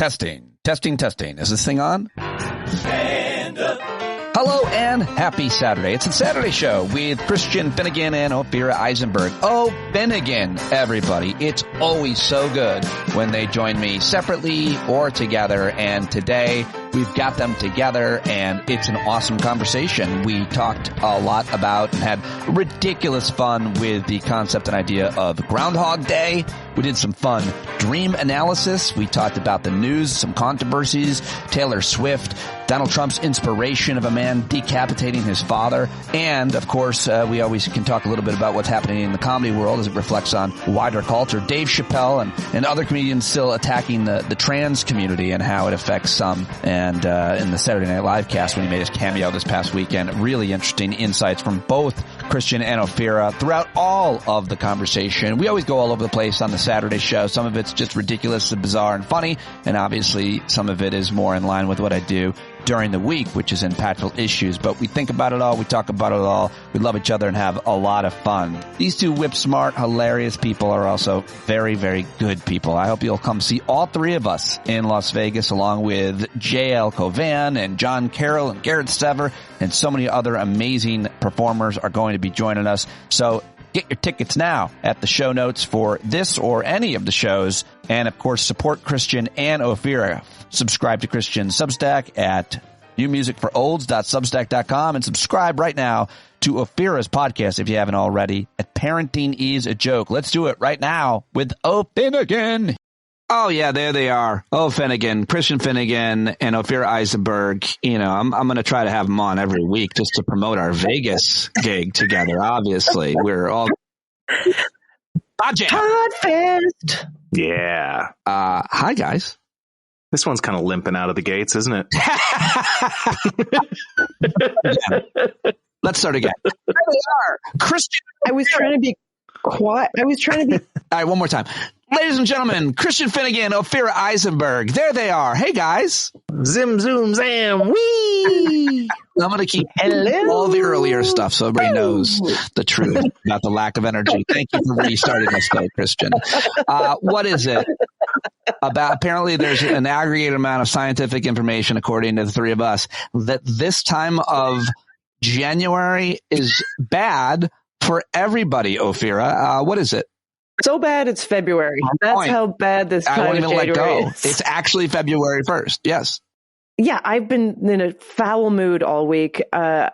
Testing. Is this thing on? Stand up. Hello and happy Saturday. It's the Saturday Show with Christian Finnegan and Ophira Eisenberg. Oh, Finnegan, everybody. It's always so good when they join me separately or together. And today we've got them together and it's an awesome conversation. We talked a lot about and had ridiculous fun with the concept and idea of Groundhog Day. We did some fun dream analysis. We talked about the news, some controversies, Taylor Swift, Donald Trump's inspiration of a man decapitating his father. And, of course, we always can talk a little bit about what's happening in the comedy world as it reflects on wider culture. Dave Chappelle and other comedians still attacking the trans community and how it affects some. And in the Saturday Night Live cast when he made his cameo this past weekend, really interesting insights from both Christian and Ophira throughout all of the conversation. We always go all over the place on the Saturday Show. Some of it's just ridiculous and bizarre and funny, and obviously some of it is more in line with what I do during the week, which is impactful issues. But we think about it all, we talk about it all, we love each other and have a lot of fun. These two whip-smart, hilarious people are also very, very good people. I hope you'll come see all three of us in Las Vegas, along with J.L. Covan and John Carroll and Garrett Sever, and so many other amazing performers are going to be joining us. So get your tickets now at the show notes for this or any of the shows. And, of course, support Christian and Ophira. Subscribe to Christian's Substack at newmusicforolds.substack.com and subscribe right now to Ophira's podcast if you haven't already at Parenting is a Joke. Let's do it right now with Ophinnegan. Oh, yeah, there they are. Finnegan, Christian Finnegan and Ophira Eisenberg. You know, I'm going to try to have them on every week just to promote our Vegas gig together. Obviously, we're all Podfest. Yeah. Hi, guys. This one's kind of limping out of the gates, isn't it? Yeah. Let's start again. There they are. Christian. I was trying to be quiet. All right, one more time. Ladies and gentlemen, Christian Finnegan, Ophira Eisenberg. There they are. Hey, guys. Zim, zoom, zam, wee. I'm going to keep all the earlier stuff so everybody knows the truth about the lack of energy. Thank you for restarting us, though, Christian. What is it about? Apparently, there's an aggregated amount of scientific information, according to the three of us, that this time of January is bad for everybody, Ophira. What is it? So bad it's February. That's how bad this time I won't even let go. is. It's actually February 1st. Yes. Yeah, I've been in a foul mood all week. I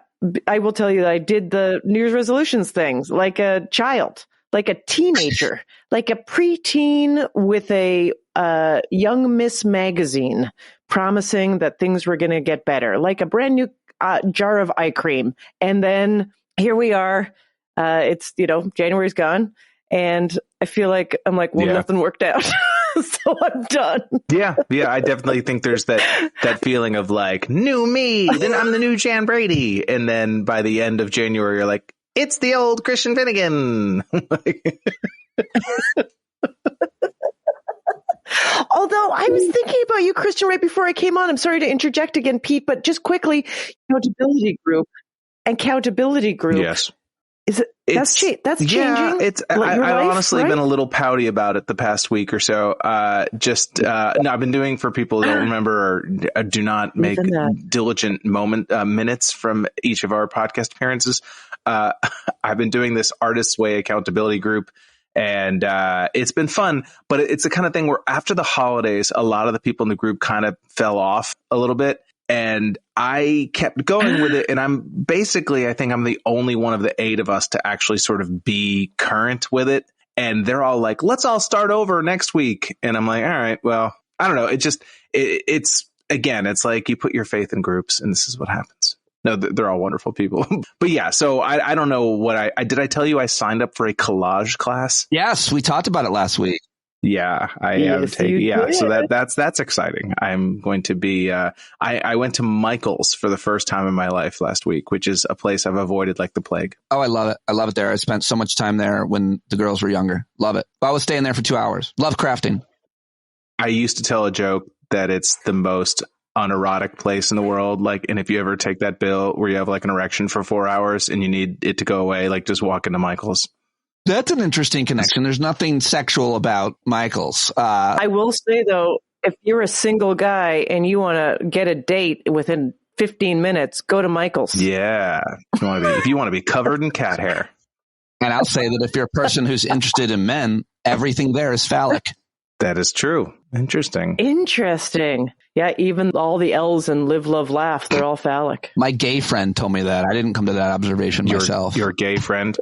will tell you that I did the New Year's resolutions things like a child, like a teenager, like a preteen with a Young Miss magazine promising that things were going to get better, like a brand new jar of eye cream. And then here we are. It's, January's gone. And I feel like nothing worked out. So I'm done. Yeah. I definitely think there's that feeling of like, new me, then I'm the new Jan Brady. And then by the end of January, you're like, it's the old Christian Finnegan. Although I was thinking about you, Christian, right before I came on. I'm sorry to interject again, Pete, but just quickly, accountability group. Yes. That's changing? I've honestly been a little pouty about it the past week or so. I've been doing, for people who don't remember or do not make diligent minutes from each of our podcast appearances. I've been doing this Artist's Way accountability group, and it's been fun, but it's the kind of thing where after the holidays, a lot of the people in the group kind of fell off a little bit. And I kept going with it. And I think I'm the only one of the 8 of us to actually sort of be current with it. And they're all like, let's all start over next week. And I'm like, all right, well, I don't know. It's like you put your faith in groups and this is what happens. No, they're all wonderful people. But yeah, so I don't know what did I tell you I signed up for a collage class? Yes, we talked about it last week. Yeah, I have taken. Yeah, so that's exciting. I'm going to be. I went to Michael's for the first time in my life last week, which is a place I've avoided like the plague. Oh, I love it. I love it there. I spent so much time there when the girls were younger. Love it. I was staying there for 2 hours. Love crafting. I used to tell a joke that it's the most unerotic place in the world. Like, and if you ever take that bill where you have like an erection for 4 hours and you need it to go away, like just walk into Michael's. That's an interesting connection. There's nothing sexual about Michael's. I will say, though, if you're a single guy and you want to get a date within 15 minutes, go to Michael's. Yeah. If you want to be covered in cat hair. And I'll say that if you're a person who's interested in men, everything there is phallic. That is true. Interesting. Yeah, even all the L's in live, love, laugh, they're all phallic. My gay friend told me that. I didn't come to that observation myself. Your gay friend?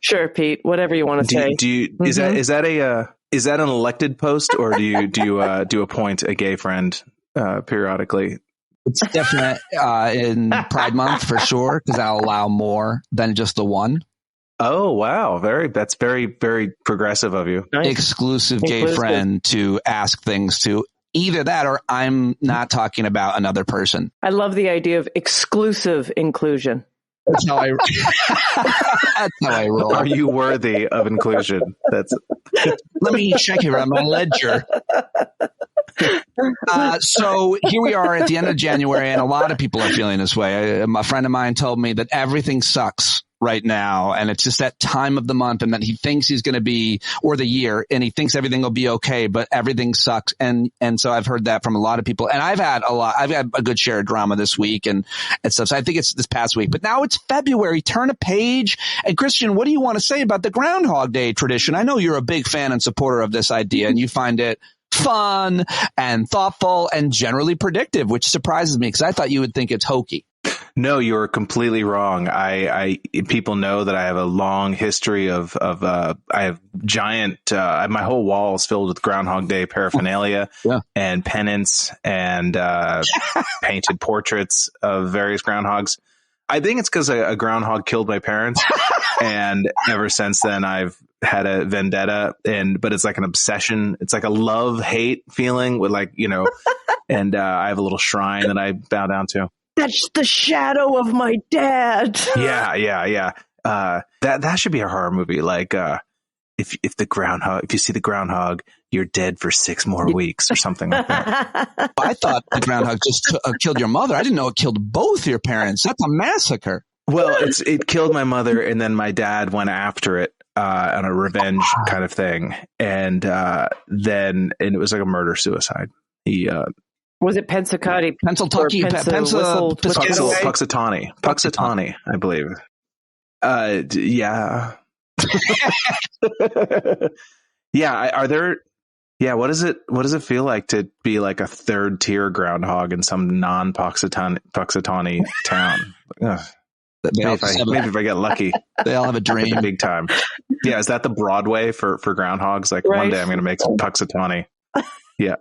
Sure, Pete. Whatever you want to say. Is that an elected post, or do you appoint a gay friend periodically? It's definite in Pride Month for sure, because I'll allow more than just the one. Oh, wow. That's very, very progressive of you. Nice. Exclusive gay friend to ask things to. Either that or I'm not talking about another person. I love the idea of exclusive inclusion. That's how I roll. Are you worthy of inclusion? Let me check here on my ledger. So here we are at the end of January, and a lot of people are feeling this way. A friend of mine told me that everything sucks right now, and it's just that time of the month, and that he thinks he's going to be, or the year, and he thinks everything will be okay, but everything sucks. And so I've heard that from a lot of people, and I've had a good share of drama this week and stuff. So I think it's this past week, but now it's February. Turn a page. And Christian, what do you want to say about the Groundhog Day tradition? I know you're a big fan and supporter of this idea, and you find it fun and thoughtful and generally predictive, which surprises me because I thought you would think it's hokey. No, you are completely wrong. People know that I have a long history of I have giant, my whole wall is filled with Groundhog Day paraphernalia and pennants and painted portraits of various groundhogs. I think it's because a groundhog killed my parents. And ever since then, I've had a vendetta, but it's like an obsession. It's like a love-hate feeling with and I have a little shrine that I bow down to. That's the shadow of my dad. Yeah. That should be a horror movie. Like, if you see the groundhog, you're dead for 6 more weeks or something like that. I thought the groundhog just killed your mother. I didn't know it killed both your parents. That's a massacre. Well, it killed my mother, and then my dad went after it on a revenge kind of thing, and it was like a murder-suicide. He was it Pensacati? Puxatawny, I believe. Yeah. Yeah. What does it feel like to be like a third tier groundhog in some non-Puxatawny town? Maybe if I get lucky, they all have a dream. Big time. Yeah. Is that the Broadway for groundhogs? Like one day I'm going to make some Puxatawny. Yeah.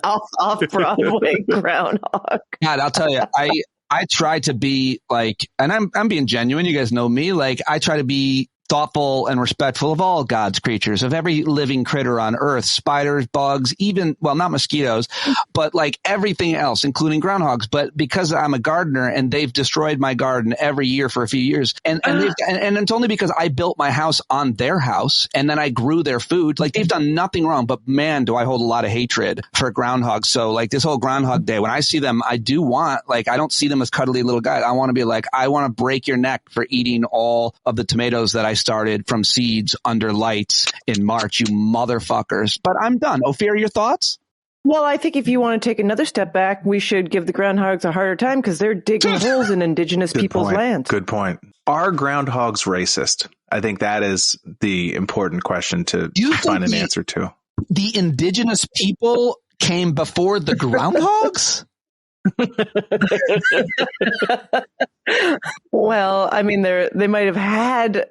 off Broadway groundhog. God, I'll tell you, I try to be like, and I'm being genuine. You guys know me. Like, I try to be thoughtful and respectful of all God's creatures, of every living critter on earth, spiders, bugs, even, well, not mosquitoes, but like everything else, including groundhogs. But because I'm a gardener and they've destroyed my garden every year for a few years, and it's only because I built my house on their house and then I grew their food. Like, they've done nothing wrong, but man, do I hold a lot of hatred for groundhogs. So like this whole Groundhog Day, when I see them, I do want, like, I don't see them as cuddly little guys. I want to be like, I want to break your neck for eating all of the tomatoes that I started from seeds under lights in March, you motherfuckers. But I'm done. Ophira, your thoughts? Well, I think if you want to take another step back, we should give the groundhogs a harder time because they're digging holes in indigenous people's land. Good point. Are groundhogs racist? I think that is the important question to find an answer to. The indigenous people came before the groundhogs? Well, I mean, they might have had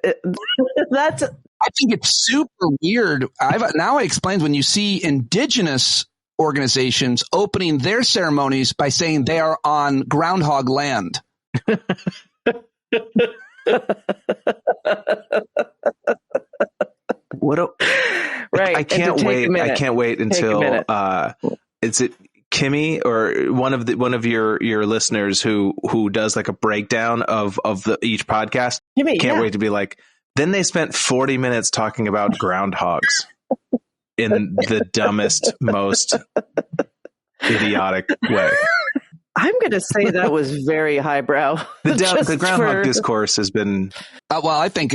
that's. I think it's super weird. Now it explains when you see indigenous organizations opening their ceremonies by saying they are on groundhog land. Right. I can't wait until is it Kimmy or one of your listeners who does like a breakdown of each podcast. Can't wait to be like, then they spent 40 minutes talking about groundhogs in the dumbest, most idiotic way. I'm going to say that was very highbrow. The groundhog discourse has been. Well, I think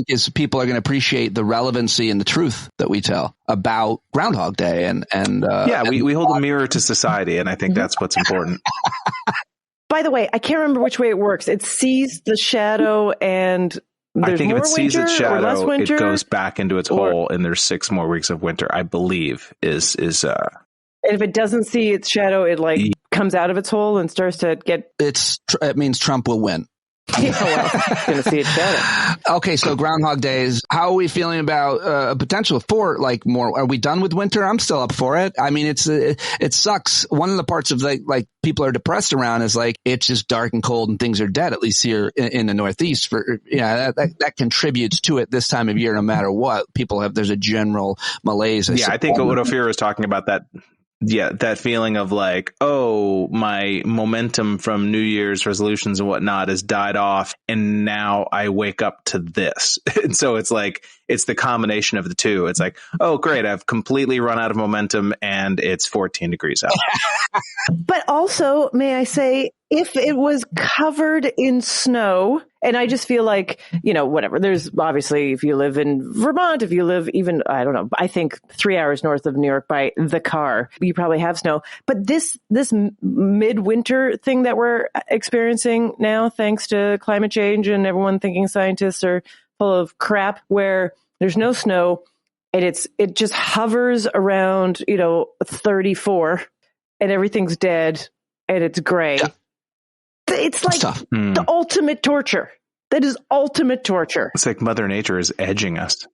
is people are going to appreciate the relevancy and the truth that we tell about Groundhog Day, we hold a mirror to society, and I think that's what's important. By the way, I can't remember which way it works. It sees the shadow, and there's more winter, or less winter. I think if it sees its shadow, it goes back into its hole, and there's 6 more weeks of winter. I believe is. And if it doesn't see its shadow, it comes out of its hole and starts to get. It means Trump will win. Yeah, well, it's going to see its shadow. Okay, so Groundhog Days. How are we feeling about potential for more? Are we done with winter? I'm still up for it. I mean, it sucks. One of the parts of people are depressed around is it's just dark and cold and things are dead. At least here in the Northeast, that contributes to it this time of year. No matter what, there's a general malaise. I think what Ophira is talking about that. Yeah, that feeling of my momentum from New Year's resolutions and whatnot has died off, and now I wake up to this. And so it's the combination of the two. It's oh, great, I've completely run out of momentum and it's 14 degrees out. But also, may I say, if it was covered in snow, and I just feel whatever, there's obviously, if you live in Vermont, if you live even, I don't know, I think 3 hours north of New York by the car, you probably have snow. But this midwinter thing that we're experiencing now, thanks to climate change and everyone thinking scientists are full of crap, where there's no snow and it just hovers around, 34 and everything's dead and it's gray. Yeah. It's the ultimate torture. That is ultimate torture. It's like Mother Nature is edging us.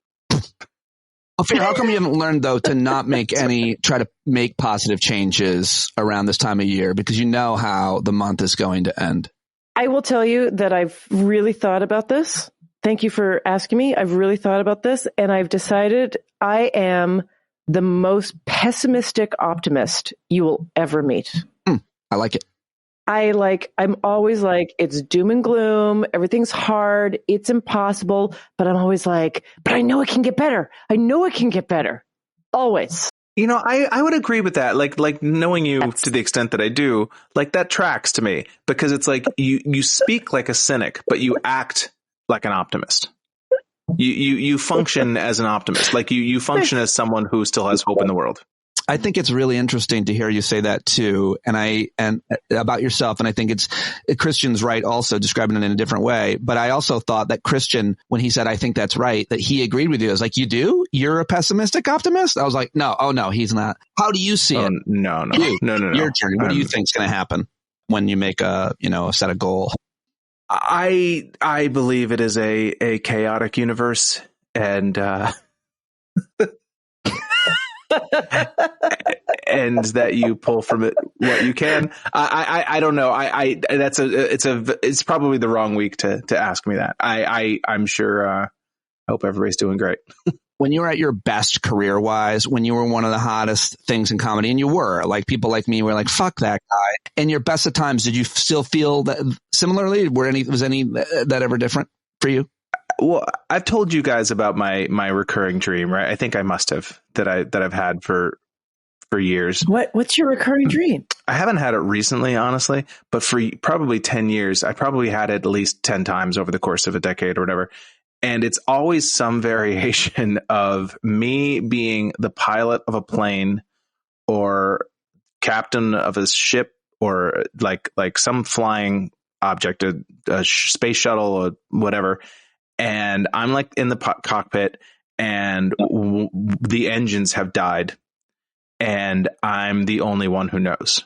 Ophira, how come you haven't learned, though, to not try to make positive changes around this time of year? Because you know how the month is going to end. I will tell you that I've really thought about this. Thank you for asking me. I've really thought about this, and I've decided I am the most pessimistic optimist you will ever meet. I like it. I'm always it's doom and gloom. Everything's hard. It's impossible. But I'm always but I know it can get better. I know it can get better. Always. I would agree with that. Knowing you to the extent that I do, that tracks to me, because it's you speak like a cynic, but you act like an optimist. You function as an optimist. You function as someone who still has hope in the world. I think it's really interesting to hear you say that too, and about yourself. And I think Christian's right, also describing it in a different way. But I also thought that Christian, when he said, "I think that's right," that he agreed with you. I was like, "You do? You're a pessimistic optimist?" I was like, "No, oh no, he's not." How do you see it? No. Your journey. What do you think is going to happen when you make a set a goal? I believe it is a chaotic universe, and and that you pull from it what you can. I don't know. It's probably the wrong week to ask me that. I'm sure. I hope everybody's doing great. When you were at your best career wise, when you were one of the hottest things in comedy, and you were people like me were fuck that guy. In your best of times, did you still feel that similarly? Was any that ever different for you? Well, I've told you guys about my recurring dream, right? I think I must have that I've had for years. What's your recurring dream? I haven't had it recently, honestly, but for probably 10 years, I probably had it at least 10 times over the course of a decade or whatever. And it's always some variation of me being the pilot of a plane or captain of a ship or like some flying object, a space shuttle or whatever. And I'm in the cockpit and the engines have died and I'm the only one who knows.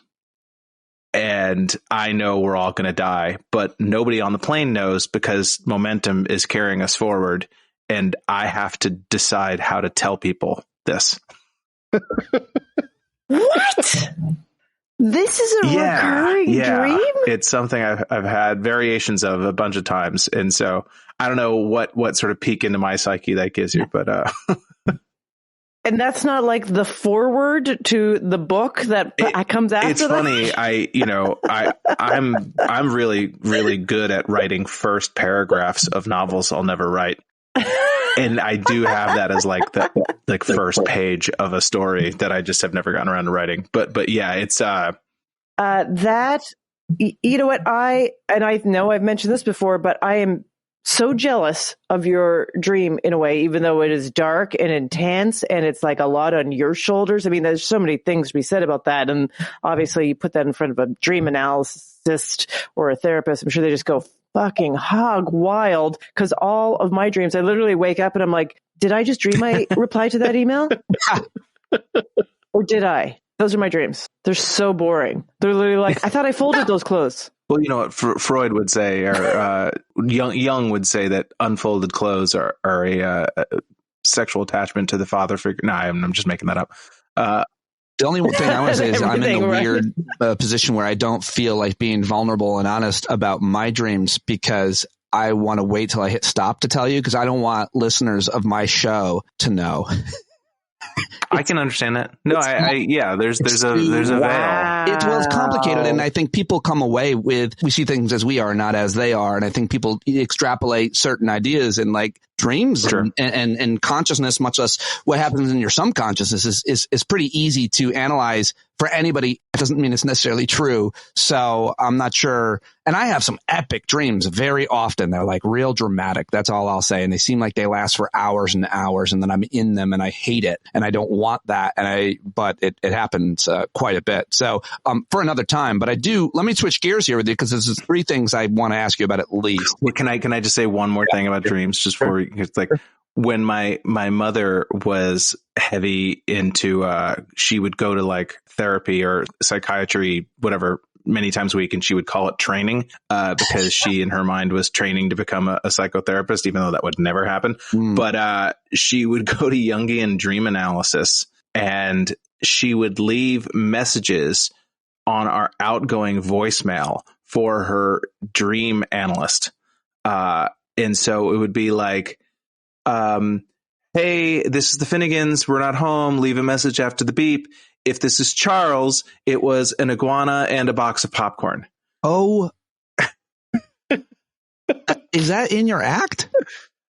And I know we're all going to die, but nobody on the plane knows because momentum is carrying us forward. And I have to decide how to tell people this. What? This is a recurring dream? It's something I've had variations of a bunch of times. And so I don't know what sort of peek into my psyche that gives you, but and that's not the foreword to the book that comes after. It's funny. I'm really, really good at writing first paragraphs of novels I'll never write. And I do have that as the first page of a story that I just have never gotten around to writing. But yeah, it's that You know what? I know I've mentioned this before, but I am so jealous of your dream in a way, even though it is dark and intense and it's like a lot on your shoulders. I mean, there's so many things to be said about that. And obviously you put that in front of a dream analyst or a therapist. I'm sure they just go fucking hog wild, because all of my dreams, I literally wake up and I'm like, did I just dream I replied to that email? Or did I? Those are my dreams. They're so boring. They're literally like, I thought I folded those clothes. Well, you know what Freud would say, or Jung would say, that unfolded clothes are a sexual attachment to the father figure. No, I'm just making that up. The only thing I want to say is I'm in the weird position where I don't feel like being vulnerable and honest about my dreams, because I want to wait till I hit stop to tell you, because I don't want listeners of my show to know. I can understand that. No, there's a veil. It's complicated, and I think people come away with, we see things as we are, not as they are, and I think people extrapolate certain ideas and like dreams and consciousness, much less what happens in your subconsciousness, is pretty easy to analyze for anybody. It doesn't mean it's necessarily true. So I'm not sure. And I have some epic dreams very often. They're like real dramatic. That's all I'll say. And they seem like they last for hours and hours, and then I'm in them and I hate it and I don't want that. But it happens quite a bit. So for another time, but let me switch gears here with you, because there's three things I want to ask you about at least. Well, can I just say one more thing about dreams just before it's like, when my mother was heavy into, she would go to like therapy or psychiatry, whatever, many times a week, and she would call it training, because she in her mind was training to become a psychotherapist, even though that would never happen. But she would go to Jungian dream analysis, and she would leave messages on our outgoing voicemail for her dream analyst. And so it would be like, hey, this is the Finnegans. We're not home. Leave a message after the beep. If this is Charles, it was an iguana and a box of popcorn. Oh, is that in your act?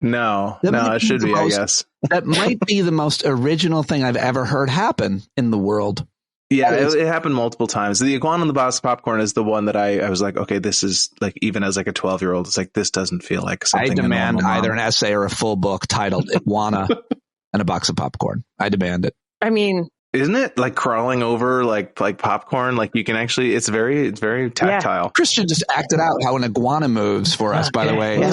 No, it should be, I guess. That might be the most original thing I've ever heard happen in the world. Yeah, it happened multiple times. The iguana and the box of popcorn is the one that I was like, okay, this is like, even as like a 12-year-old, it's like, this doesn't feel like something. I demand either an essay or a full book titled Iguana and a box of popcorn. I demand it. I mean, isn't it like crawling over like popcorn? Like you can actually, it's very tactile. Yeah. Christian just acted out how an iguana moves for us, by the way. Yeah.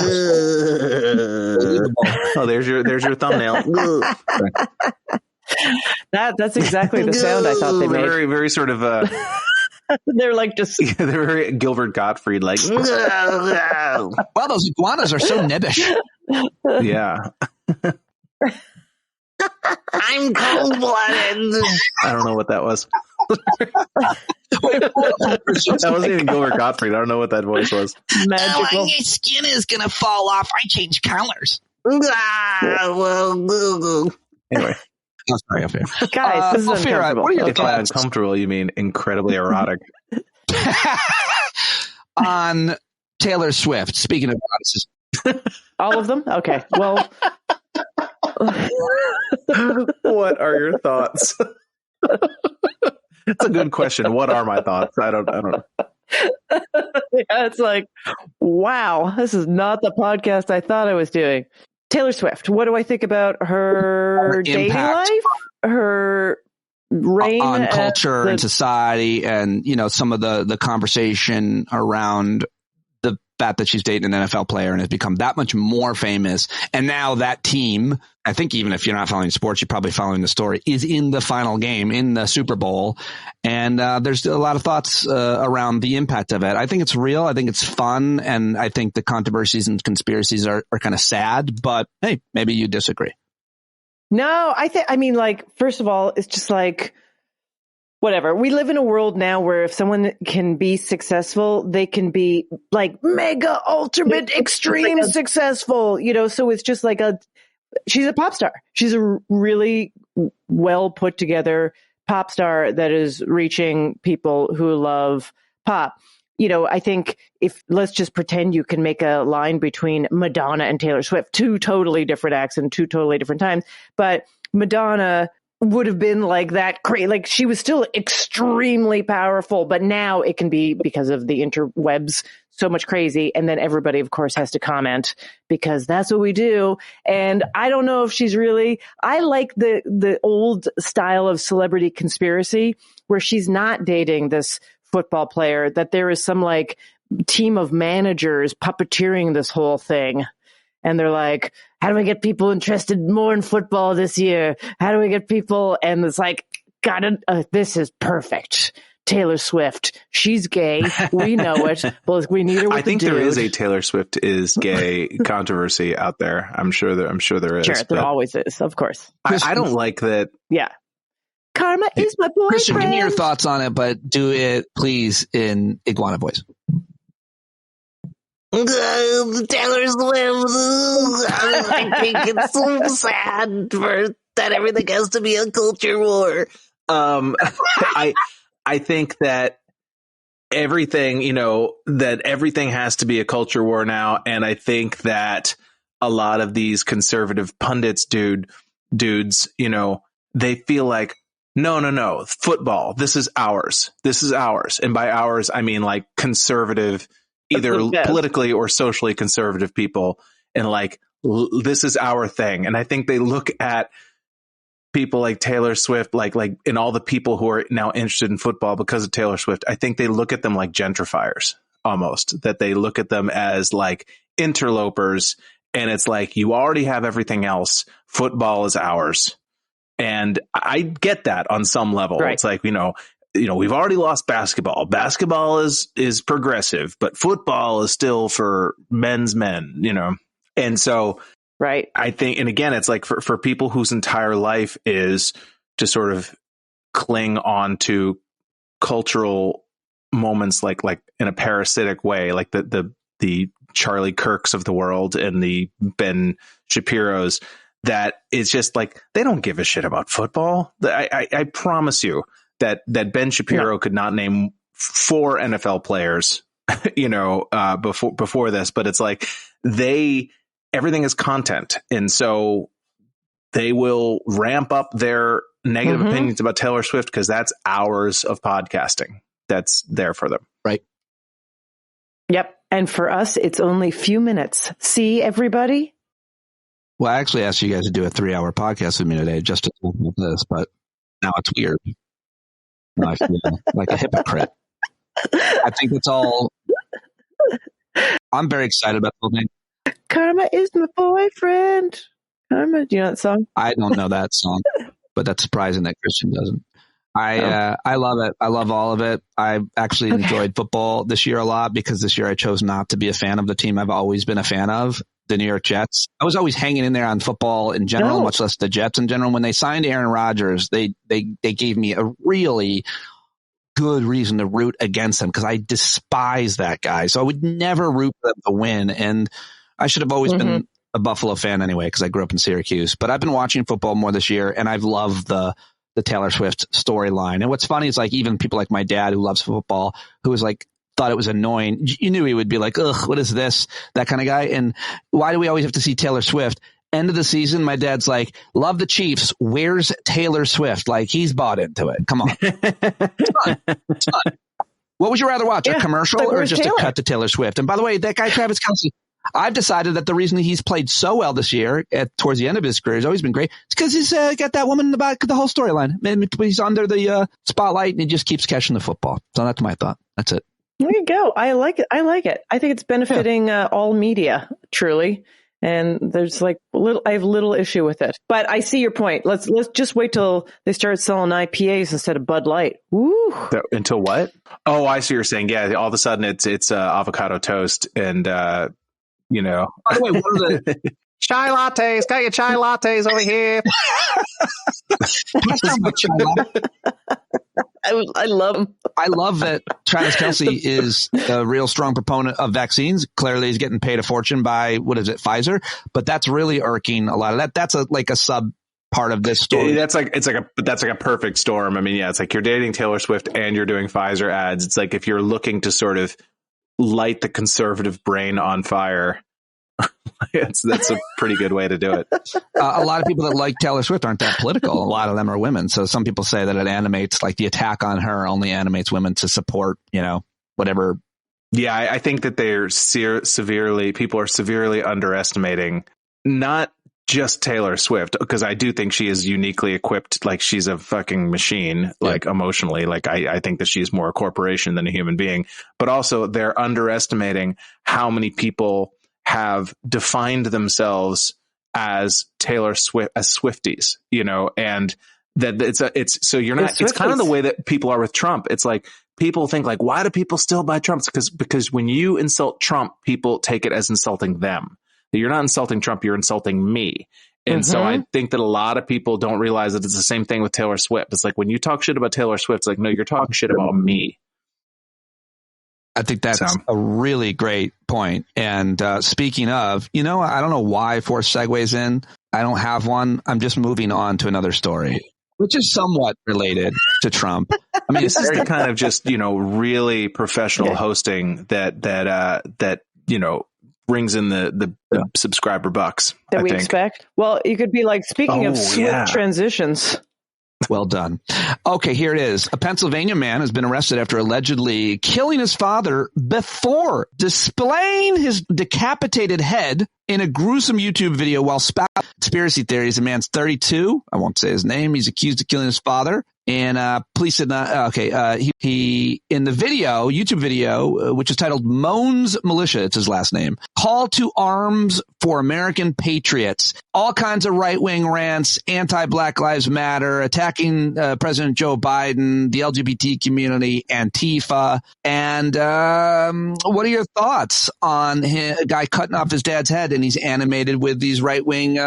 Oh, there's your thumbnail. That's exactly the sound I thought they made. Very, very sort of. They're like just. They're very Gilbert Gottfried like. Well, those iguanas are so nibbish. Yeah. I'm cold-blooded. I don't know what that was. That wasn't even Gilbert Gottfried. I don't know what that voice was. Magical. Oh, your skin is gonna fall off. I change colors. Anyway. Oh, sorry, Ophira. Guys, this is uncomfortable. What are your If by uncomfortable, you mean incredibly erotic. On Taylor Swift, speaking of goddesses. All of them? Okay. Well. What are your thoughts? It's a good question. What are my thoughts? I don't know. Yeah, it's like, wow, this is not the podcast I thought I was doing. Taylor Swift, what do I think about her dating life? Her reign on culture and society, and some of the conversation around the fact that she's dating an NFL player and has become that much more famous. And now that team, I think even if you're not following sports, you're probably following the story, is in the final game in the Super Bowl. And there's a lot of thoughts around the impact of it. I think it's real. I think it's fun. And I think the controversies and conspiracies are kind of sad. But hey, maybe you disagree. No, I mean, first of all, it's just like, whatever. We live in a world now where if someone can be successful, they can be like mega ultimate extreme successful, so it's just like she's a pop star. She's a really well put together pop star that is reaching people who love pop. I think let's just pretend you can make a line between Madonna and Taylor Swift, two totally different acts and two totally different times. But Madonna would have been like that crazy. Like she was still extremely powerful, but now it can be, because of the interwebs, so much crazy. And then everybody, of course, has to comment because that's what we do. And I don't know if she's really, I like the old style of celebrity conspiracy where she's not dating this football player, that there is some like team of managers puppeteering this whole thing. And they're like, how do we get people interested more in football this year? How do we get people? And it's like, this is perfect. Taylor Swift, she's gay. We know it. Well, we need her with I think there is a Taylor Swift is gay controversy out there. I'm sure there is. Sure, there always is, of course. I don't like that. Yeah. Karma is my boyfriend. Christian, give me your thoughts on it, but do it, please, in iguana voice. Taylor Swift. I think it's so sad that everything has to be a culture war. I think that everything, that everything has to be a culture war now, and I think that a lot of these conservative pundits, dudes, they feel like no, football, this is ours, and by ours I mean like conservative, either politically or socially conservative people, and like this is our thing. And I think they look at people like Taylor Swift, like and all the people who are now interested in football because of Taylor Swift. I think they look at them like gentrifiers, almost, that they look at them as like interlopers, and it's like, you already have everything else. Football is ours. And I get that on some level. Right. It's like, we've already lost basketball. Basketball is progressive, but football is still for men's men, And so, right. I think, and again, it's like for people whose entire life is to sort of cling on to cultural moments, like in a parasitic way, like the Charlie Kirks of the world and the Ben Shapiros, that it's just like, they don't give a shit about football. I promise you that Ben Shapiro could not name 4 NFL players, before this, but it's like everything is content. And so they will ramp up their negative opinions about Taylor Swift because that's hours of podcasting that's there for them. Right. Yep. And for us, it's only a few minutes. See, everybody? Well, I actually asked you guys to do a 3-hour podcast with me today just to talk about this, but now it's weird. I feel like a hypocrite. I think it's all. I'm very excited about the whole thing. Karma is my boyfriend. Karma, do you know that song? I don't know that song, but that's surprising that Christian doesn't. I love it. I love all of it. I actually enjoyed football this year a lot because this year I chose not to be a fan of the team I've always been a fan of, the New York Jets. I was always hanging in there on football in general, much less the Jets in general. When they signed Aaron Rodgers, they gave me a really good reason to root against them because I despise that guy. So I would never root for them to win. And I should have always been a Buffalo fan anyway because I grew up in Syracuse. But I've been watching football more this year, and I've loved the Taylor Swift storyline. And what's funny is like even people like my dad who loves football, who was like, thought it was annoying. You knew he would be like, ugh, what is this? That kind of guy. And why do we always have to see Taylor Swift? End of the season, my dad's like, love the Chiefs. Where's Taylor Swift? Like, he's bought into it. Come on. It's fun. What would you rather watch? A commercial or just a cut to Taylor Swift? And by the way, that guy, Travis Kelce, I've decided that the reason he's played so well this year towards the end of his career, he's always been great. It's because he's got that woman in the back of the whole storyline. He's under the spotlight and he just keeps catching the football. So that's my thought. That's it. There you go. I like it. I think it's benefiting all media, truly. And there's like I have little issue with it, but I see your point. Let's just wait till they start selling IPAs instead of Bud Light. Woo! Until what? Oh, I see what you're saying. Yeah, all of a sudden it's avocado toast and By the way, what are the chai lattes? Got your chai lattes over here. I love them. I love that Travis Kelce is a real strong proponent of vaccines. Clearly, he's getting paid a fortune by, Pfizer? But that's really irking a lot of that. That's a sub part of this story. Yeah, that's like a perfect storm. I mean, yeah, it's like you're dating Taylor Swift and you're doing Pfizer ads. It's like if you're looking to sort of light the conservative brain on fire, That's a pretty good way to do it. A lot of people that like Taylor Swift aren't that political. A lot of them are women. So some people say that it animates, like the attack on her only animates women to support, whatever. Yeah, I think that people are severely underestimating not just Taylor Swift, because I do think she is uniquely equipped. Like, she's a fucking machine, like emotionally. Like, I think that she's more a corporation than a human being, but also they're underestimating how many people have defined themselves as Taylor Swift, as Swifties, and that it's kind of the way that people are with Trump. It's like, people think like, why do people still buy Trump? Because when you insult Trump, people take it as insulting them. You're not insulting Trump, you're insulting me. And so I think that a lot of people don't realize that it's the same thing with Taylor Swift. It's like, when you talk shit about Taylor Swift, it's like, no, you're talking shit about me. I think that's a really great point. And speaking of, I don't know why Force segues in. I don't have one. I'm just moving on to another story, which is somewhat related to Trump. I mean, this is the kind of just, really professional hosting that brings in the subscriber bucks that we expect. Well, you could be like, speaking of swift transitions. Well done. Okay, here it is. A Pennsylvania man has been arrested after allegedly killing his father before displaying his decapitated head in a gruesome YouTube video while spouting conspiracy theories. The man's 32. I won't say his name. He's accused of killing his father. And police did not. He in the video, YouTube video, which is titled "Moans Militia," it's his last name. Call to arms for American patriots. All kinds of right-wing rants, anti-Black Lives Matter, attacking President Joe Biden, the LGBT community, Antifa. And what are your thoughts on a guy cutting off his dad's head, and he's animated with these right-wing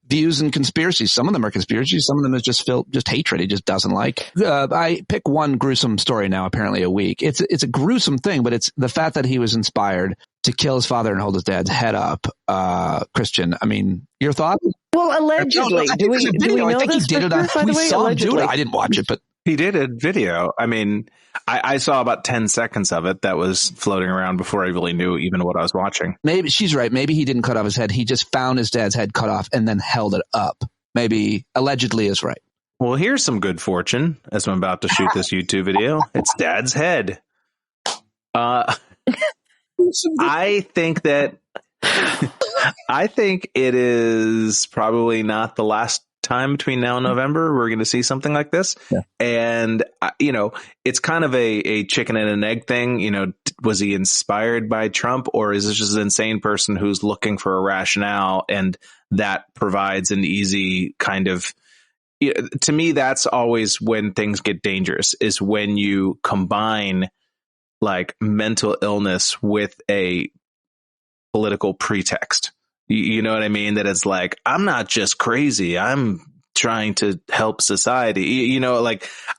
views and conspiracies? Some of them are conspiracies. Some of them is just hatred. He just doesn't like. I pick one gruesome story now, apparently a week. It's a gruesome thing, but it's the fact that he was inspired to kill his father and hold his dad's head up. Christian, I mean, your thoughts? Well, allegedly. Do we know I think this? He did it. We saw him do it. I didn't watch it, but he did a video. I mean, I saw about 10 seconds of it that was floating around before I really knew even what I was watching. Maybe she's right. Maybe he didn't cut off his head. He just found his dad's head cut off and then held it up. Maybe allegedly is right. Well, here's some good fortune as I'm about to shoot this YouTube video. It's dad's head. I think it is probably not the last time between now and November we're going to see something like this. Yeah. And it's kind of a chicken and an egg thing. Was he inspired by Trump, or is this just an insane person who's looking for a rationale, and that provides an easy kind of, to me, that's always when things get dangerous, is when you combine like mental illness with a political pretext. You know what I mean? That it's like, I'm not just crazy, I'm trying to help society.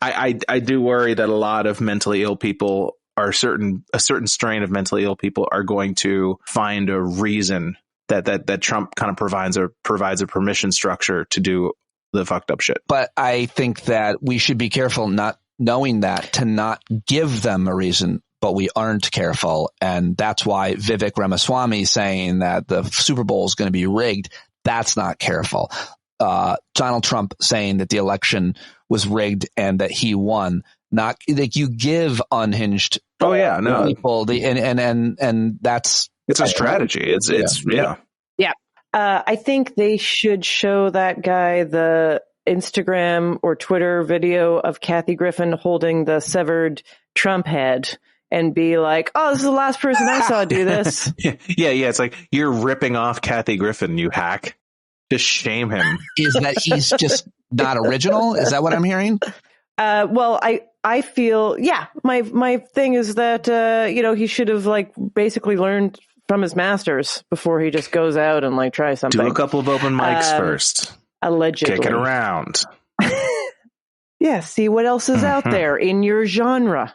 I do worry that a lot of mentally ill people a certain strain of mentally ill people are going to find a reason that Trump kind of provides a permission structure to do the fucked up shit. But I think that we should be careful, not knowing that, to not give them a reason. But we aren't careful, and that's why Vivek Ramaswamy saying that the Super Bowl is going to be rigged, that's not careful. Donald Trump saying that the election was rigged and that he won, not like you give unhinged people and that's it's a strategy. Yeah. I think they should show that guy the Instagram or Twitter video of Kathy Griffin holding the severed Trump head and be like, oh, this is the last person I saw do this. Yeah. It's like, you're ripping off Kathy Griffin, you hack. Just shame him. Is that he's just not original? Is that what I'm hearing? Well, I feel, my thing is that, he should have like basically learned from his masters before he just goes out and like try something. Do a couple of open mics first. Allegedly. Kick it around. Yeah. See what else is out there in your genre.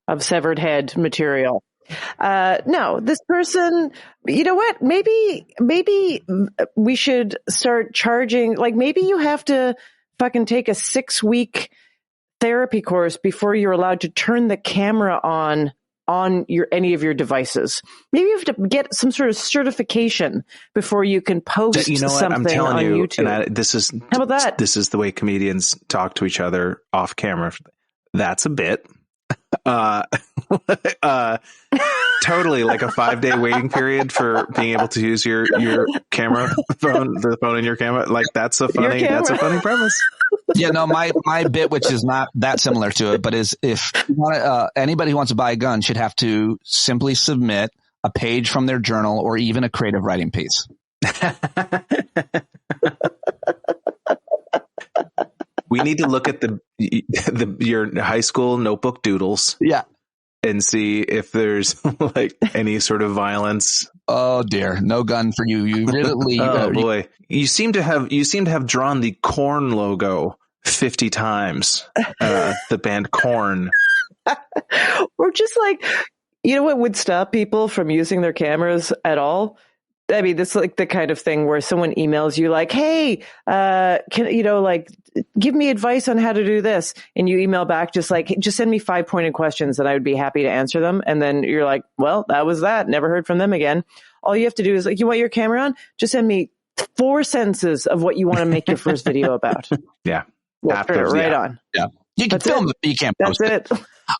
Of severed head material. No, this person, you know what? Maybe we should start charging, like maybe you have to fucking take a 6-week therapy course before you're allowed to turn the camera on on any of your devices. Maybe you have to get some sort of certification before you can post something I'm telling on you, YouTube. How about that? This is the way comedians talk to each other off camera. That's a bit. Totally, like a 5-day waiting period for being able to use your camera phone, the phone in your camera. Like that's a funny premise. Yeah, no, my bit, which is not that similar to it, but is if you want anybody who wants to buy a gun should have to simply submit a page from their journal or even a creative writing piece. We need to look at your high school notebook doodles. Yeah. And see if there's like any sort of violence. Oh dear, no gun for you. You really, boy, you seem to have drawn the Korn logo 50 times. The band Korn. Or just like, you know what would stop people from using their cameras at all? I mean, this is like the kind of thing where someone emails you like, hey, give me advice on how to do this. And you email back just send me 5 pointed questions and I would be happy to answer them. And then you're like, well, that was that. Never heard from them again. All you have to do is like, you want your camera on? Just send me 4 sentences of what you want to make your first video about. Yeah. We'll put it right on. Yeah. You can film it, but you can't post it.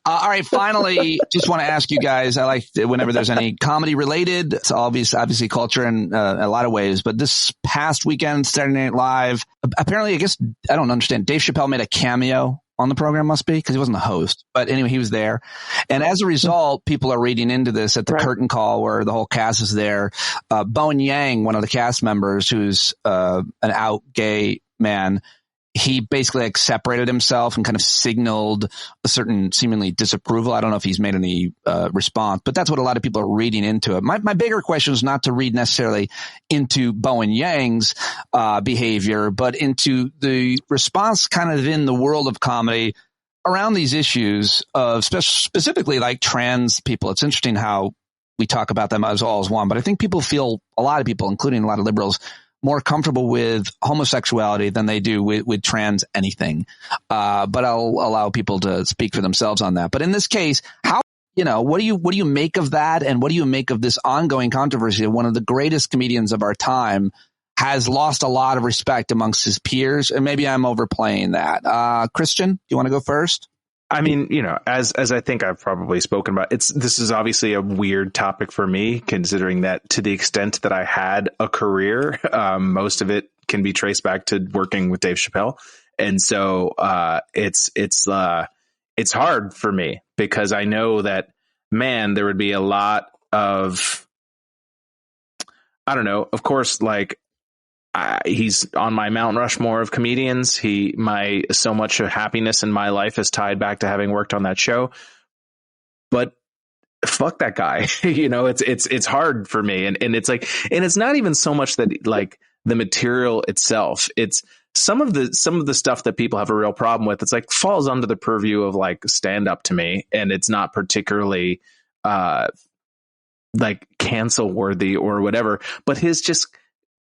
All right. Finally, just want to ask you guys, I like whenever there's any comedy related, it's obviously culture in a lot of ways, but this past weekend, Saturday Night Live, apparently, I guess, I don't understand. Dave Chappelle made a cameo on the program, must be, because he wasn't the host. But anyway, he was there. And as a result, people are reading into this at the curtain call where the whole cast is there. Bowen Yang, one of the cast members, who's an out gay man, he basically like separated himself and kind of signaled a certain seemingly disapproval. I don't know if he's made any response, but that's what a lot of people are reading into it. My bigger question is not to read necessarily into Bowen Yang's behavior, but into the response kind of in the world of comedy around these issues of specifically like trans people. It's interesting how we talk about them as all as one, but I think a lot of people, including a lot of liberals, more comfortable with homosexuality than they do with trans anything. But I'll allow people to speak for themselves on that. But in this case, what do you make of that? And what do you make of this ongoing controversy? One of the greatest comedians of our time has lost a lot of respect amongst his peers. And maybe I'm overplaying that. Christian, do you want to go first? I mean, as I think I've probably spoken about, this is obviously a weird topic for me, considering that to the extent that I had a career, most of it can be traced back to working with Dave Chappelle. And so, it's hard for me because I know that, man, there would be a lot of, I don't know, of course, like, he's on my Mount Rushmore of comedians. So much of happiness in my life is tied back to having worked on that show, but fuck that guy. It's hard for me. And it's like, and it's not even so much that like the material itself, it's some of the stuff that people have a real problem with. It's like falls under the purview of like stand up to me. And it's not particularly, like cancel worthy or whatever, but his just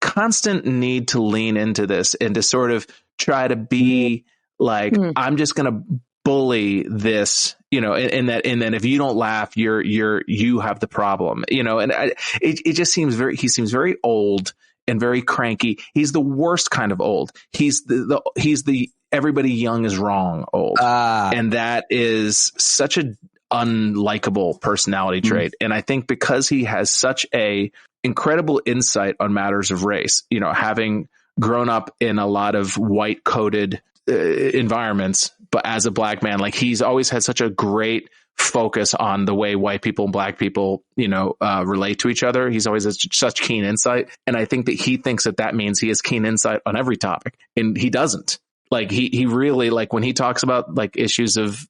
constant need to lean into this and to sort of try to be like, I'm just going to bully this, and then if you don't laugh, you have the problem, and it just seems he seems very old and very cranky. He's the worst kind of old. He's the everybody young is wrong old. And that is such a unlikable personality trait. And I think because he has such a incredible insight on matters of race, having grown up in a lot of white coded environments, but as a black man, like he's always had such a great focus on the way white people and black people, relate to each other. He's always had such keen insight. And I think that he thinks that means he has keen insight on every topic, and he doesn't. Like he really, like when he talks about like issues of,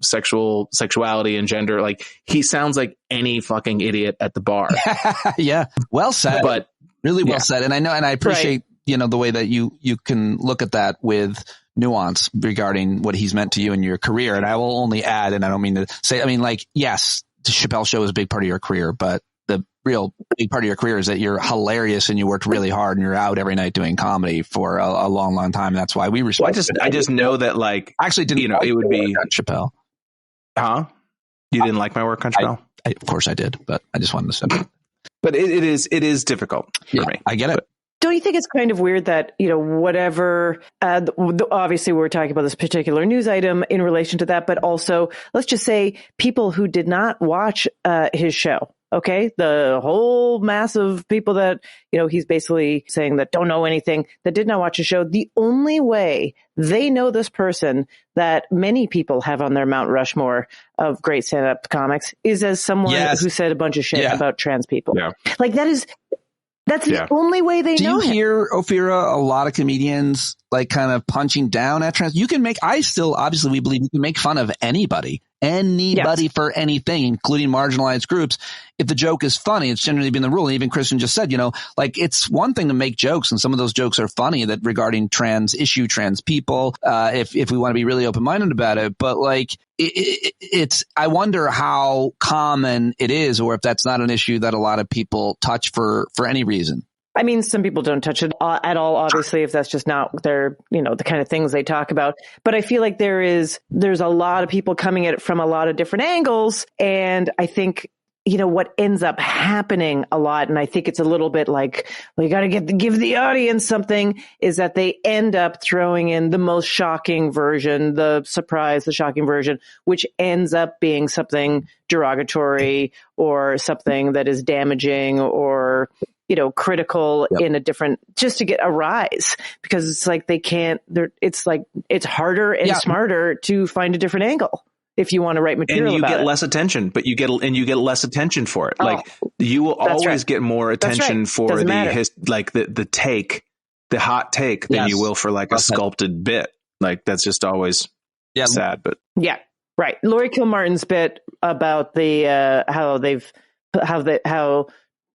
sexuality and gender, like he sounds like any fucking idiot at the bar. Yeah. Well said, but really well said. And I know, and I appreciate, the way that you can look at that with nuance regarding what he's meant to you in your career. And I will only add, and I don't mean to say, yes, the Chappelle Show is a big part of your career, but the real big part of your career is that you're hilarious and you worked really hard and you're out every night doing comedy for a long, long time. And that's why we respect. Well, I just know that, like, I actually didn't. It would be Chappelle. Huh? You didn't like my work, Control? Of course I did, but I just wanted to say that. But it is difficult for me. I get it. Don't you think it's kind of weird that, whatever, obviously we're talking about this particular news item in relation to that, but also let's just say people who did not watch his show. Okay. The whole mass of people that, he's basically saying that don't know anything, that did not watch his show. The only way they know this person that many people have on their Mount Rushmore of great stand-up comics is as someone who said a bunch of shit about trans people. Yeah. Like that's the only way they know him. Do you hear, Ophira, a lot of comedians like kind of punching down at trans? We believe you can make fun of anybody for anything, including marginalized groups. If the joke is funny, it's generally been the rule. And even Christian just said, it's one thing to make jokes, and some of those jokes are funny that regarding trans people, if we want to be really open-minded about it. But I wonder how common it is, or if that's not an issue that a lot of people touch for any reason. I mean, some people don't touch it at all, obviously, if that's just not their, the kind of things they talk about. But I feel like there's a lot of people coming at it from a lot of different angles. And I think, what ends up happening a lot, and I think it's a little bit like, you got to give the audience something, is that they end up throwing in the most shocking version, the shocking version, which ends up being something derogatory or something that is damaging or critical in a different, just to get a rise, because it's like it's harder and smarter to find a different angle if you want to write material and about it. You get less attention, but you get less attention for it. You will always get more attention for the take, the hot take than you will for a sculpted bit. That's just always sad, but right. Laurie Kilmartin's bit about the, how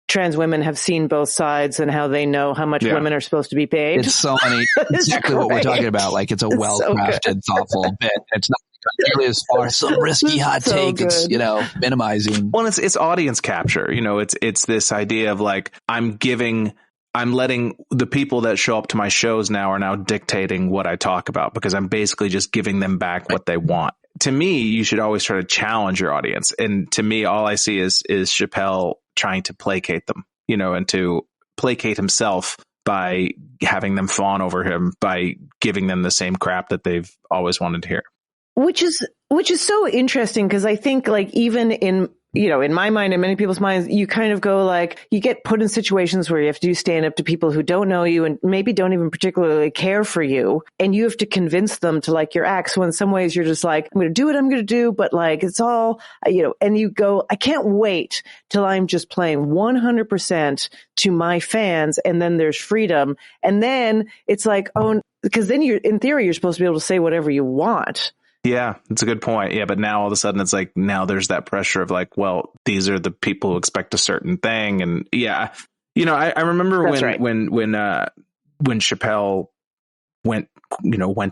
trans women have seen both sides and how they know how much women are supposed to be paid. It's so many, exactly what we're talking about. It's a well-crafted, thoughtful bit. It's not nearly as far as some risky hot take. Good. It's, minimizing. Well, it's audience capture. It's this idea of I'm letting the people that show up to my shows now are now dictating what I talk about, because I'm basically just giving them back what they want. To me, you should always try to challenge your audience. And to me, all I see is Chappelle trying to placate them, and to placate himself by having them fawn over him, by giving them the same crap that they've always wanted to hear. Which is so interesting, because I think even in my mind and many people's minds, you kind of go you get put in situations where you have to do stand up to people who don't know you and maybe don't even particularly care for you. And you have to convince them to like your act. So in some ways you're just I'm going to do what I'm going to do, but it's all, and you go, I can't wait till I'm just playing 100% to my fans. And then there's freedom. And then it's because then in theory, you're supposed to be able to say whatever you want. Yeah, that's a good point. Yeah, but now all of a sudden it's now there's that pressure of well, these are the people who expect a certain thing. And I remember when Chappelle went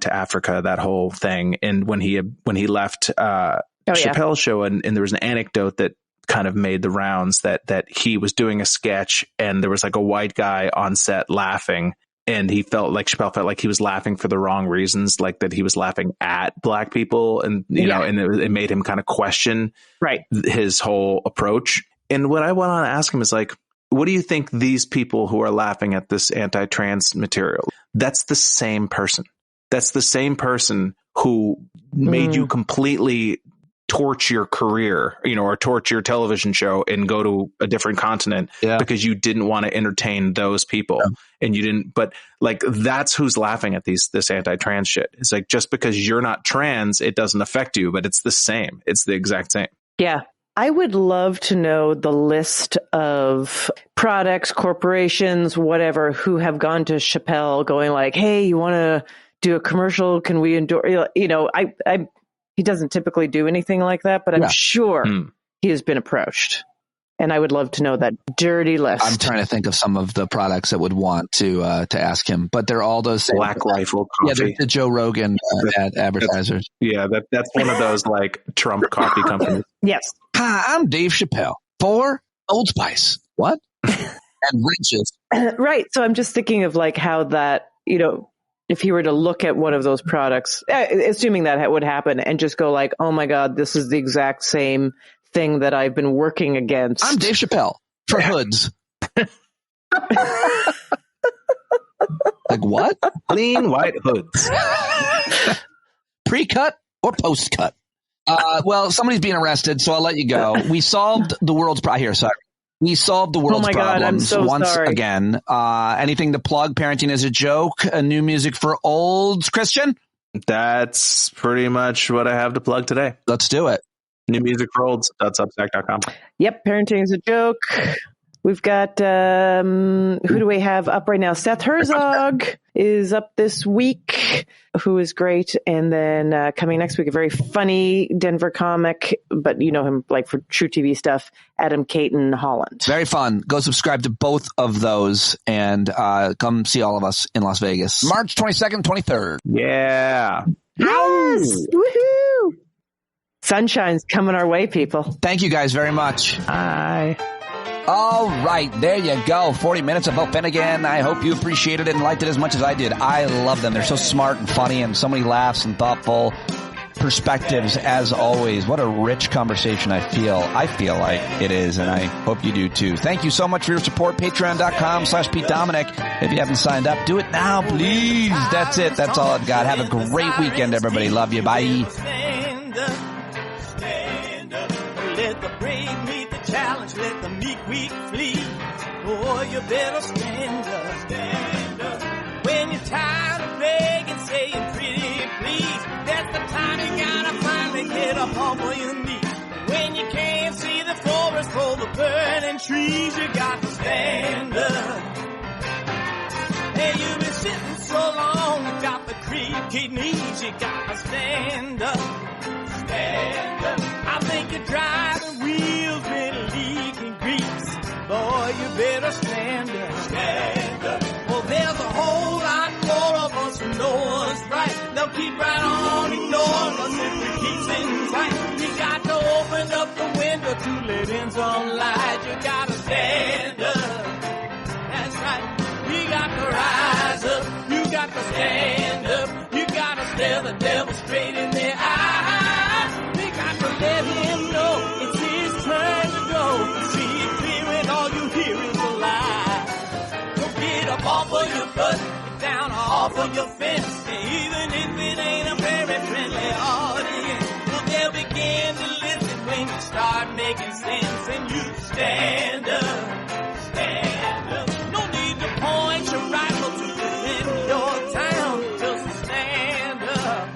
to Africa, that whole thing. And when he left Chappelle's show, and there was an anecdote that kind of made the rounds that he was doing a sketch and there was a white guy on set laughing. And Chappelle felt like he was laughing for the wrong reasons, that he was laughing at black people. And, and it made him kind of question his whole approach. And what I went on to ask him is what do you think these people who are laughing at this anti-trans material, that's the same person. That's the same person who made you completely torch your career, or torch your television show and go to a different continent because you didn't want to entertain those people and you didn't, but that's who's laughing at this anti-trans shit. It's just because you're not trans, it doesn't affect you, but it's the same. It's the exact same. Yeah. I would love to know the list of products, corporations, whatever, who have gone to Chappelle going hey, you want to do a commercial? Can we endorse, he doesn't typically do anything like that, but I'm sure he has been approached. And I would love to know that dirty list. I'm trying to think of some of the products that would want to ask him, but they're all those same. Black Rifle Coffee. Yeah, they're the Joe Rogan advertisers. That's one of those Trump coffee companies. Yes. Hi, I'm Dave Chappelle for Old Spice. What? And wrenches. Right. So I'm just thinking of how that, if he were to look at one of those products, assuming that would happen, and just go like, oh my God, this is the exact same thing that I've been working against. I'm Dave Chappelle for hoods. Like what? Clean white hoods. Pre-cut or post-cut? Well, somebody's being arrested, so I'll let you go. We solved the world's We solved the world's problems once again. Anything to plug? Parenting is a joke. New music for olds, Christian? That's pretty much what I have to plug today. Let's do it. New music for olds.substack.com. Yep, parenting is a joke. We've got, who do we have up right now? Seth Herzog is up this week, who is great. And then coming next week, a very funny Denver comic, but you know him like for true TV stuff, Adam Caton Holland. Very fun. Go subscribe to both of those and come see all of us in Las Vegas. March 22nd, 23rd. Yeah. Yes! Woohoo! Sunshine's coming our way, people. Thank you guys very much. Bye. All right, there you go. 40 minutes of Ophinnegan. I hope you appreciated it and liked it as much as I did. I love them. They're so smart and funny and so many laughs and thoughtful perspectives as always. What a rich conversation I feel like it is, and I hope you do too. Thank you so much for your support. Patreon.com/Pete Dominic. If you haven't signed up, do it now, please. That's it. That's all I've got. Have a great weekend, everybody. Love you. Bye. Let the brave meet the challenge, let the meek weak flee. Oh, you better stand up. When you're tired of begging, saying pretty please, that's the time you gotta finally get up off of your knees. When you can't see the forest for the burning trees, you got to stand up. Hey, you've been sitting so long, you got the creaky knees, you got to stand up. Stand up. I think your driving wheels been leaking grease. Boy, you better stand up. Stand up. Well, there's a whole lot more of us who know what's right. They'll keep right on ignoring us if we keep sitting tight. You got to open up the window to let in some light. You gotta stand up. That's right. You got to rise up. You got to stand up. You gotta stare the devil straight in the eye. Let him know it's his turn to go. See it clear and all you hear is a lie. So get up off of your butt, get down off of your fence. And even if it ain't a very friendly audience, well, they'll begin to listen when you start making sense. And you stand up, stand up. No need to point your rifle to defend your town. Just stand up,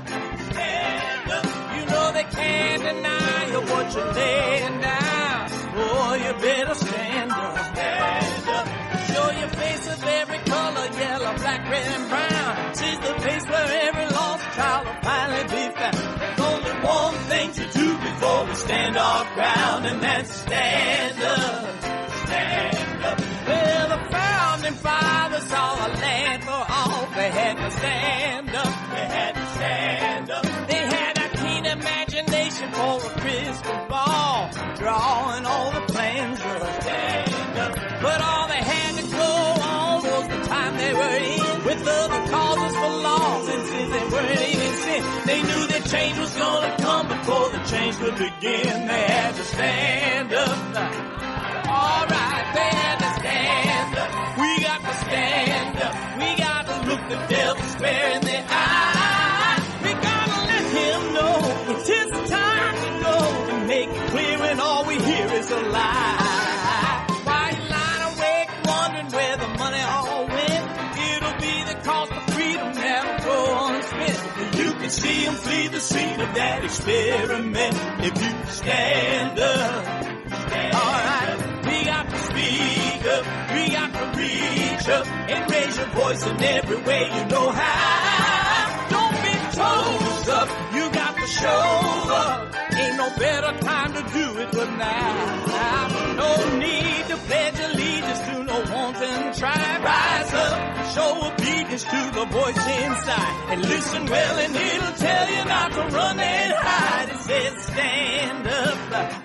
stand up. You know they can't deny what you're laying down. Oh, you better stand up. Stand up. Show your face of every color, yellow, black, red, and brown. She's the place where every lost child will finally be found. There's only one thing to do before we stand our ground, and that's stand up. Stand up. Well, the founding fathers saw a land for all. They had to stand up. They had to stand up. They had a keen imagination for a crystal ball, drawing all the plans of stand up. But all they had to go on was the time they were in, with other causes for laws, and since they weren't even sin, they knew that change was gonna come before the change could begin. They had to stand up. All right, they had to stand up. We got to stand up. We got to look the devil square in the eye. We gotta let him know it's his time to go, and make it clear when all we hear is a lie. Why you lying awake wondering where the money all went? It'll be the cost of freedom that'll go unspent. You can see him flee the scene of that experiment if you stand up. Alright, we got to speak up, we got to reach up, and raise your voice in every way you know how. Don't be toes up, you got to show up. Ain't no better time to do it but now. No need to pledge allegiance to no wanton tribe. Rise up, show obedience to the voice inside, and listen well and it'll tell you not to run and hide. It says stand up.